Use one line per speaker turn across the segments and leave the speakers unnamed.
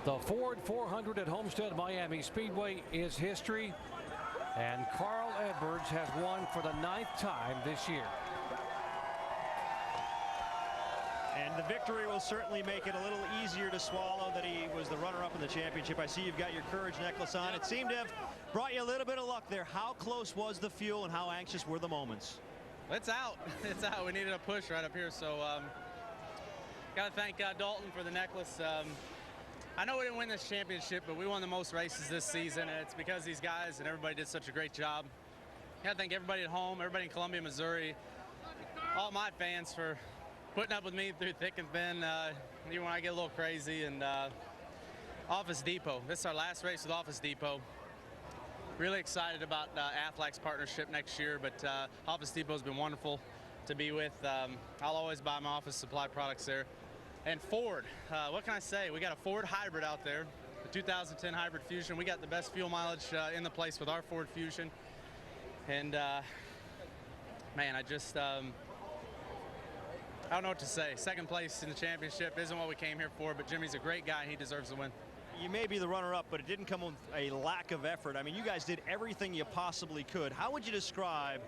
The Ford 400 at Homestead Miami Speedway is history, and Carl Edwards has won for the 9th time this year.
And the victory will certainly make it a little easier to swallow that he was the runner-up in the championship. I see you've got your courage necklace on. It seemed to have brought you a little bit of luck there. How close was the fuel and how anxious were the moments?
It's out. It's out. We needed a push right up here, so got to thank Dalton for the necklace. I know we didn't win this championship, but we won the most races this season, and it's because these guys and everybody did such a great job. I got to thank everybody at home, everybody in Columbia, Missouri, all my fans for putting up with me through thick and thin, even when I get a little crazy. And Office Depot, this is our last race with Office Depot. Really excited about Aflac's partnership next year, but Office Depot has been wonderful to be with. I'll always buy my office supply products there. And Ford, what can I say? We got a Ford hybrid out there, the 2010 Hybrid Fusion. We got the best fuel mileage in the place with our Ford Fusion. And man, I just, I don't know what to say. Second place in the championship isn't what we came here for, but Jimmie's a great guy and he deserves the win.
You may be the runner-up, but it didn't come with a lack of effort. I mean, you guys did everything you possibly could. How would you describe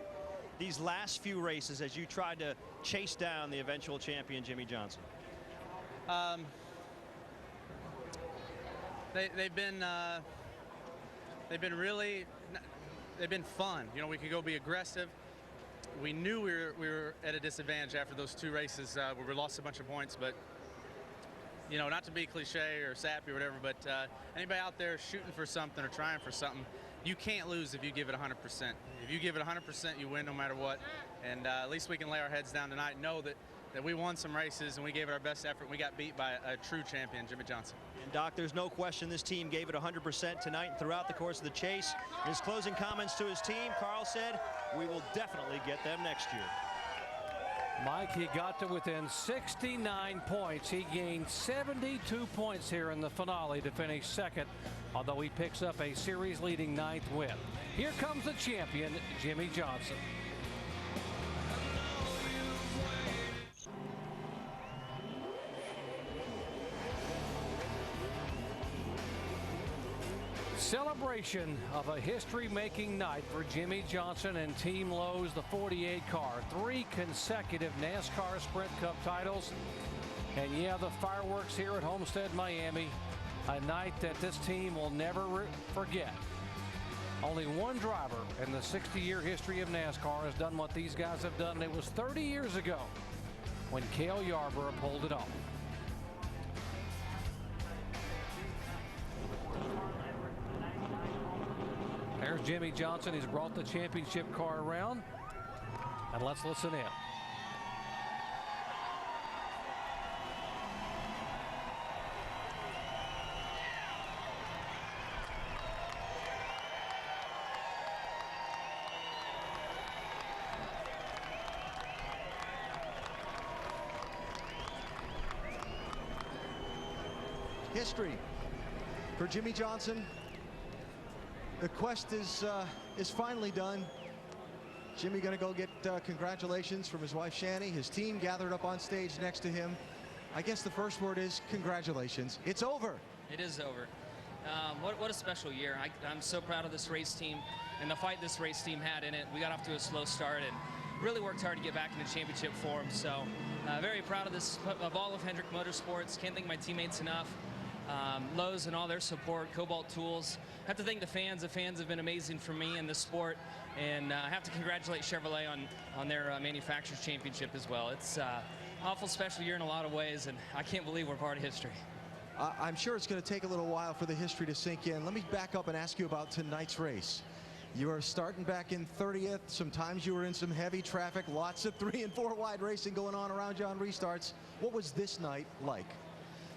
these last few races as you tried to chase down the eventual champion, Jimmie Johnson?
They've been fun. You know, we could go be aggressive. We knew we were at a disadvantage after those 2 races where we lost a bunch of points, but you know, not to be cliche or sappy or whatever, but anybody out there shooting for something or trying for something, you can't lose if you give it 100%. If you give it 100%, you win no matter what. And at least we can lay our heads down tonight and know that we won some races and we gave it our best effort and we got beat by a true champion, Jimmie Johnson.
And Doc, there's no question this team gave it 100% tonight and throughout the course of the chase. In his closing comments to his team, Carl said, "We will definitely get them next year."
Mike, he got to within 69 points. He gained 72 points here in the finale to finish second, although he picks up a series-leading 9th win. Here comes the champion, Jimmie Johnson. Celebration of a history-making night for Jimmie Johnson and Team Lowe's, the 48 car. 3 consecutive NASCAR Sprint Cup titles. And yeah, the fireworks here at Homestead Miami. A night that this team will never forget. Only one driver in the 60-year history of NASCAR has done what these guys have done. It was 30 years ago when Cale Yarborough pulled it off. There's Jimmie Johnson. He's brought the championship car around. And let's listen in.
History for Jimmie Johnson. The quest is finally done. Jimmie gonna go get congratulations from his wife Shani. His team gathered up on stage next to him. I guess the first word is congratulations. It's over.
It is over. What a special year. I'm so proud of this race team and the fight this race team had in it. We got off to a slow start and really worked hard to get back into championship form. So very proud of all of Hendrick Motorsports. Can't thank my teammates enough. Lowe's and all their support, Cobalt Tools. I have to thank the fans. The fans have been amazing for me in this sport, and I have to congratulate Chevrolet on their manufacturers championship as well. It's an awful special year in a lot of ways, and I can't believe we're part of history.
I'm sure it's going to take a little while for the history to sink in. Let me back up and ask you about tonight's race. You are starting back in 30th. Sometimes you were in some heavy traffic, lots of 3 and 4 wide racing going on around you on restarts. What was this night like?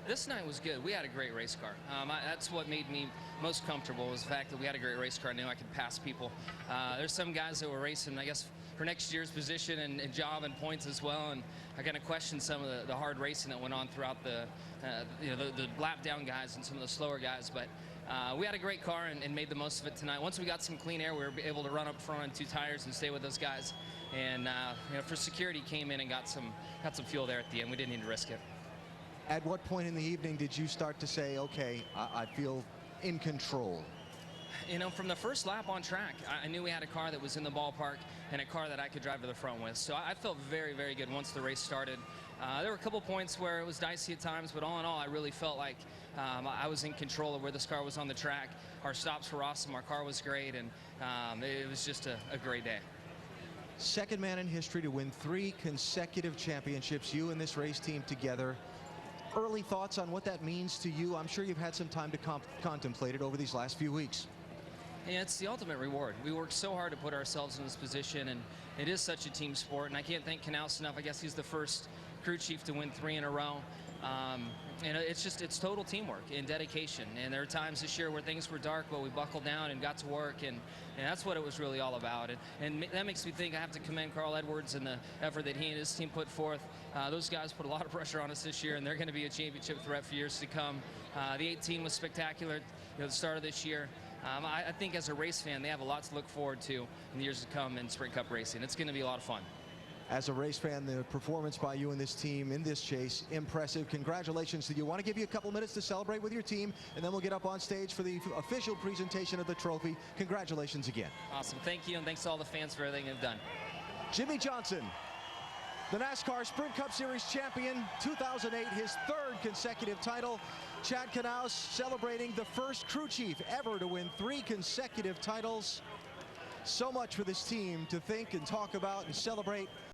This night was good. We had a great race car. That's what made me most comfortable, was the fact that we had a great race car. I knew I could pass people. There's some guys that were racing, I guess, for next year's position and job and points as well, and I kind of questioned some of the hard racing that went on throughout the lap down guys and some of the slower guys, but we had a great car and made the most of it tonight. Once we got some clean air, we were able to run up front on 2 tires and stay with those guys, and for security came in and got some fuel there at the end. We didn't need to risk it.
At what point in the evening did you start to say, okay, I feel in control?
You know, from the first lap on track, I knew we had a car that was in the ballpark and a car that I could drive to the front with. So I felt very, very good once the race started. There were a couple points where it was dicey at times, but all in all, I really felt like I was in control of where this car was on the track. Our stops were awesome. Our car was great, and it was just a great day.
Second man in history to win 3 consecutive championships, you and this race team together. Early thoughts on what that means to you? I'm sure you've had some time to contemplate it over these last few weeks.
Yeah, it's the ultimate reward. We worked so hard to put ourselves in this position, and it is such a team sport, and I can't thank Knaus enough. I guess he's the first crew chief to win 3 in a row. And it's total teamwork and dedication. And there are times this year where things were dark, but we buckled down and got to work, and that's what it was really all about. And that makes me think I have to commend Carl Edwards and the effort that he and his team put forth. Those guys put a lot of pressure on us this year, and they're going to be a championship threat for years to come. The 18 was spectacular, the start of this year. I think as a race fan, they have a lot to look forward to in the years to come in Sprint Cup racing. It's going to be a lot of fun.
As a race fan, the performance by you and this team in this chase, impressive. Congratulations to you. I want to give you a couple minutes to celebrate with your team, and then we'll get up on stage for the official presentation of the trophy. Congratulations again.
Awesome. Thank you, and thanks to all the fans for everything they've done.
Jimmie Johnson, the NASCAR Sprint Cup Series champion, 2008, his 3rd consecutive title. Chad Knaus celebrating the first crew chief ever to win 3 consecutive titles. So much for this team to think and talk about and celebrate.